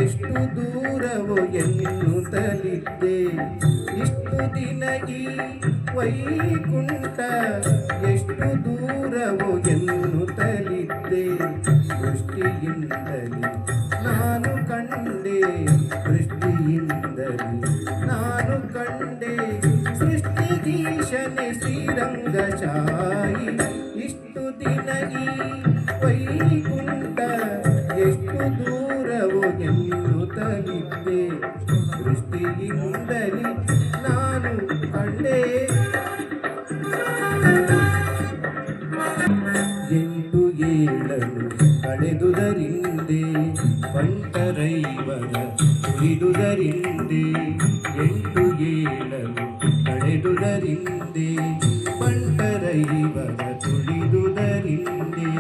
ಎಷ್ಟು ದೂರವೋ ಎನ್ನುತ್ತಲಿದ್ದೆ. ಇಷ್ಟು ದಿನ ಈ ವೈಕುಂಠ ಎಷ್ಟು ದೂರವೋ ಎನ್ನುತ್ತಲಿದ್ದೆ. ದೃಷ್ಟಿಯಿಂದಲೇ ನಾನು ಕಂಡೆ, ದೃಷ್ಟಿಯಿಂದಲೇ ನಾನು ಕಂಡೆ. ಸೃಷ್ಟಿಗೀಶನೆ ಶ್ರೀರಂಗಶಾಯಿ. ಇಷ್ಟು ದಿನ ಈ ವೈಕುಂಠ ಎಷ್ಟು ದೂರವೋ ಎನ್ನುತ್ತಲಿದ್ದೆ. ದೃಷ್ಟಿಯಿಂದಲೇ ನಾನು ಕಂಡೆ. ಎಂಟು ಏಳಲು ಕಳೆದುದರಿಂದೆ ಬಂಟರೈವರ ತುಳಿದುದರಿಂದೆ. ಎಂಟು ಏಳಲು ಕಳೆದುದರಿಂದೆ ಬಂಟರೈವರ ತುಳಿದುದರಿಂದೆ.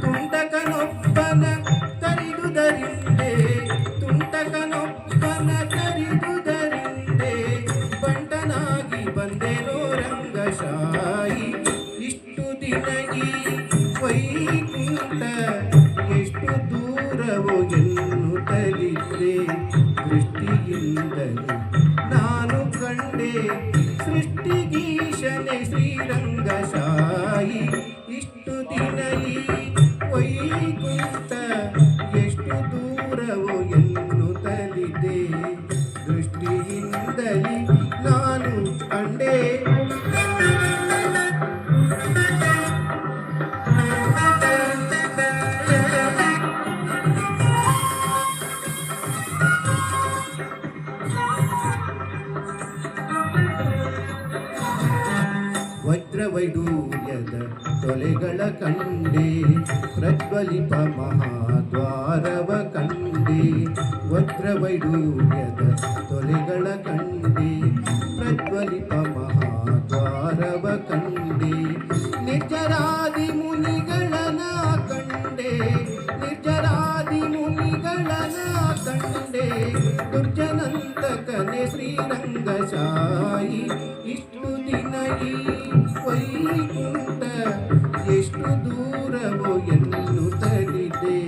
ತುಂಟಕನೊಬ್ಬನ ತರಿದುದರಿಂದೆ, ತುಂಟಕನೊಬ್ಬನ ತರಿದುದರಿಂದೆ. ಬಂಟನಾಗಿ ಬಂದೆನೋ ರಂಗಶಾಯಿ. ಇಷ್ಟು ದಿನ ಈ ವೈಕುಂಠ ಎಷ್ಟು ದೂರವೋ ಎನ್ನುತ್ತಲಿದ್ದೆ. ದೃಷ್ಟಿಯಿಂದಲೇ ನಾನು ಕಂಡೆ. ಸೃಷ್ಟಿಗೀಶನೆ ಶ್ರೀರಂಗಶಾಯಿ. ಇಷ್ಟು ದಿನ ಈ ವೈಕುಂಠ ಎಷ್ಟು ದೂರವೋ ಎನ್ನುತ್ತಲಿದ್ದೆ. ದೃಷ್ಟಿಯಿಂದಲೇ ನಾನು ಕಂಡೆ. ವಜ್ರವೈಡೂರ್ಯದ ತೊಲೆಗಳ ಕಂಡೆ, ಪ್ರಜ್ವಲಿಪ ಮಹಾದ್ವಾರವ ಕಂಡೆ. ವಜ್ರವೈಡೂರ್ಯದ ತೊಲೆಗಳ ಕಂಡೆ, ಪ್ರಜ್ವಲಿಪ ಮಹಾದ್ವಾರವ ಕಂಡೆ. ನಿರ್ಜರಾದಿ ಮುನಿಗಳನ ಕಂಡೆ, ನಿರ್ಜರಾದಿ ಮುನಿಗಳನ ಕಂಡೆ. ದುರ್ಜನಂತಕನೆ ಶ್ರೀರಂಗಶಾಯಿ. ಇಷ್ಟು ದಿನ ಈ ವೈಕುಂಠ ಎಷ್ಟು ದೂರವೋ ಎನ್ನುತ್ತಲಿದೆ.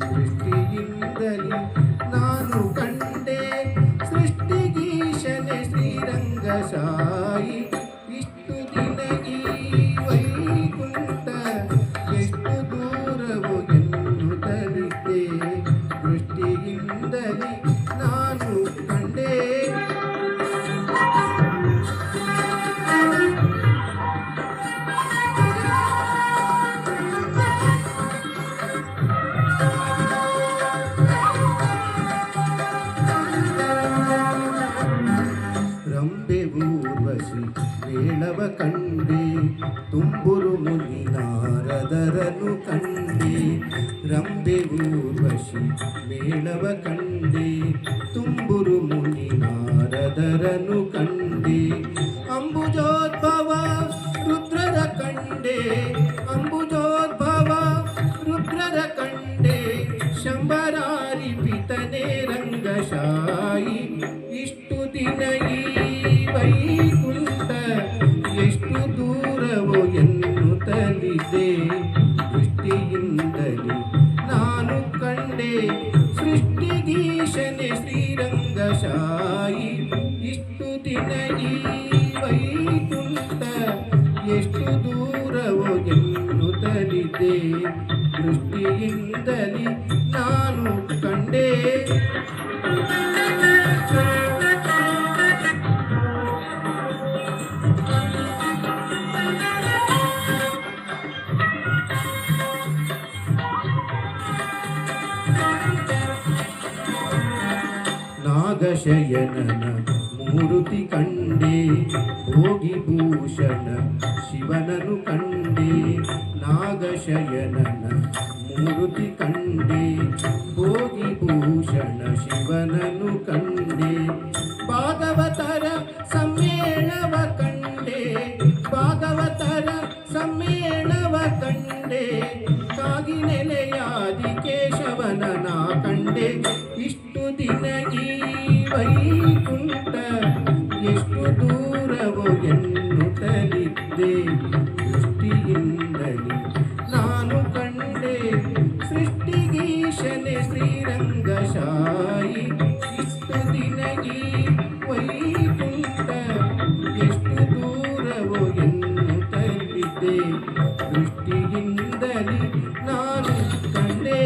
ದೃಷ್ಟಿಯಿಂದಲೇ ನಾನು ಕಂಡೆ. ಸೃಷ್ಟಿಗೀಶನೆ ಶ್ರೀರಂಗಶಾಯಿ. ಇಷ್ಟು ದಿನ ಈ ವೈಕುಂಠ ಎಷ್ಟು ದೂರವೋ ಎನ್ನುತ್ತಲಿದೆ. ದೃಷ್ಟಿಯಿಂದಲೇ ನಾನು ಕಂಡೆ. ರಂಬೆ ಊರ್ವಶಿ ಮೇಳವ ಕಂಡೆ, ತುಂಬುರು ಮುನಿ ನಾರದರನು ಕಂಡೆ. ರಂಬೆ ಊರ್ವಶಿ ಮೇಳವ ಕಂಡೆ, ತುಂಬುರು ಮುನಿ ನಾರದರನು ಕಂಡೆ. ಅಂಬುಜೋದ್ಭವ ರುದ್ರರ ಕಂಡೆ, ಅಂಬುಜೋದ್ಭವ ರುದ್ರರ ಕಂಡೆ. ಶಂಬರಾರಿ ಪಿತನೆ ರಂಗಶಾಯಿ. ಇಷ್ಟು ದಿನ ಈ ವೈಕುಂಠ ಎಷ್ಟು ದೂರವೋ ಎನ್ನುತ್ತಲಿದೆ. ದೃಷ್ಟಿಯಿಂದಲೇ ನಾನು ಕಂಡೆ. ಸೃಷ್ಟಿಗೀಶನೆ ಶ್ರೀರಂಗಶಾಯಿ. ಇಷ್ಟು ದಿನ ಈ ವೈಕುಂಠ ಎಷ್ಟು ದೂರವೋ ಎನ್ನುತ್ತಲಿದೆ. ದೃಷ್ಟಿಯಿಂದಲೇ ನಾನು ಕಂಡೆ. ನಾಗಶಯನನ ಮೂರುತಿ ಕಂಡೆ, ಭೋಗಿಭೂಷಣ ಶಿವನನು ಕಂಡೆ. ನಾಗಶಯನನ ಮೂರುತಿ ಕಂಡೆ, ಭೋಗಿಭೂಷಣ ಶಿವನನು ಕಂಡೆ. ಭಾಗವತರ ಸಮ್ಮೇಳವ ಕಂಡೆ, ಭಾಗವತರ ಸಮ್ಮೇಳವ ಕಂಡೆ. ಕಾಗಿ ನೆಲೆಯಾದಿ ಕೇಶವನ ಕಂಡೆ. ಇಷ್ಟು ದಿನ ಈ ವೈಕುಂಠ ಎಷ್ಟು ದೂರವೋ ಎನ್ನುತ್ತಲಿದ್ದೆ. ದೃಷ್ಟಿಯಿಂದಲೇ ನಾನು ಕಂಡೆ. ಸೃಷ್ಟಿಗೀಶನೆ ಶ್ರೀ ರಂಗಶಾಯಿ ಇಷ್ಟು ದಿನ ಈ ವೈಕುಂಠ ಎಷ್ಟು ದೂರವೋ ಎನ್ನುತ್ತಲಿದ್ದೆ ದೃಷ್ಟಿಯಿಂದಲೇ ನಾನು ಕಂಡೆ.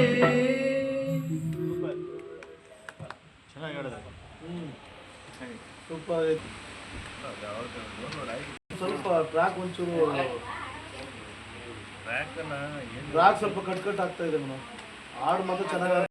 ಸ್ವಲ್ಪ ಟ್ರ್ಯಾಕ್ ಒಂಚೂರು ಟ್ರ್ಯಾಕ್ ಸ್ವಲ್ಪ ಕಟ್ ಆಗ್ತಾ ಇದೆ ಮೇಡಮ್. ಹಾಡು ಮಾತ್ರ ಚೆನ್ನಾಗಿ